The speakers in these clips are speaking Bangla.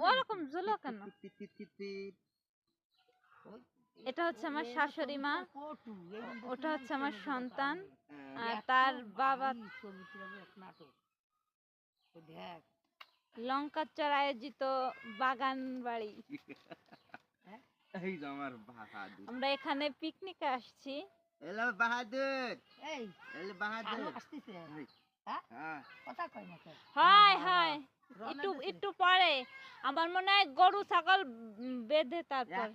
ওরকম ঝুলো কেন? এটা হচ্ছে আমার শাশুড়ি মা, ওটা হচ্ছে আমার সন্তান, আর তার বাবা লঙ্কাচর আয়োজিত বাগান বাড়ি। আমরা এখানে পিকনিকে আসছি। হয় হয় একটু একটু পরে আমার মনে হয় গরু ছাগল বেঁধে তারপর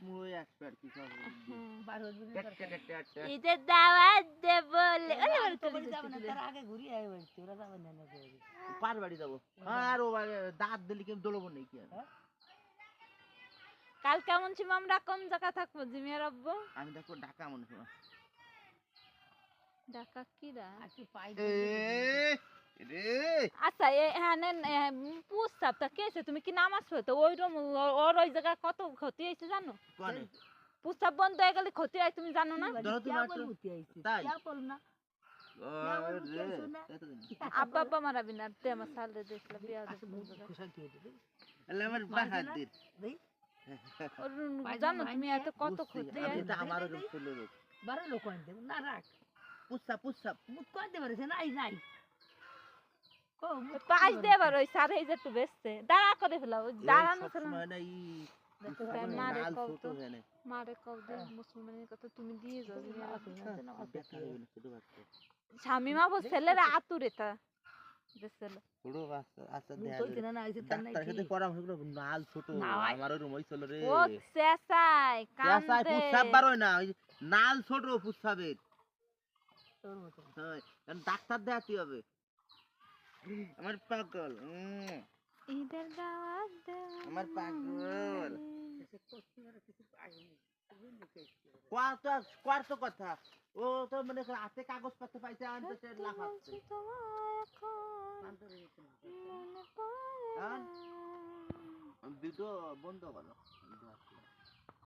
ঈদের দাওয়াত দেব পার বাড়ি যাবো আর ও দাঁত দিলে কেউ দৌড়বো নাকি? কাল কেমন ছিল? আমরা কোন জায়গা থাকবো জিমিয়ার আব্বু? আমি দেখো ঢাকা মনে হয়। ঢাকা কিরা আচ্ছা এখানে পুস্তাবটা কেছে তুমি কি নামাজ পড়তো ওই রুম ওর ওই জায়গা কত ক্ষতি হয়েছে জানো? পুস্তাব বন্ধ হয়ে গেলে ক্ষতি হয় তুমি জানো না? আব্বা আব্বা মারাবি না তে আমার সালে দেখলাম বিয়া জানো তুমি এত কত ক্ষতি হয়? আমার বারো লোক না রাখ পুস্তাব পুস্তাব মুখ করতে পারছে নাই নাই পাঁচ দেবার ওই সার এই যে একটু বেচছে দাঁড়া করে ফেলাও দাঁড়ানো ছিল মারে কও দে মুসলমানের কথা তুমি দিয়ে যাও শামিমা বল ছেলেরা আতুরে তা দেখছিল ছোট বাচ্চা আচ্ছা ডাক্তার সাথে পরামর্শ করে নাল ছোট আমারও রুম হইছিল রে ও চেঁচাই কান্দে পুস্তাব বারোই না ওই নাল ছোট পুস্তাবের তোর মত হয় কারণ ডাক্তার দেখাতে হবে আমার পাগল ঈদের দাওয়াত দে আমার পাগল কোয়ার্ত কথা ও তো মানে হাতে কাগজ পত্র পাইছে আনতে লাফাচ্ছে দুটো বন্ধ করো।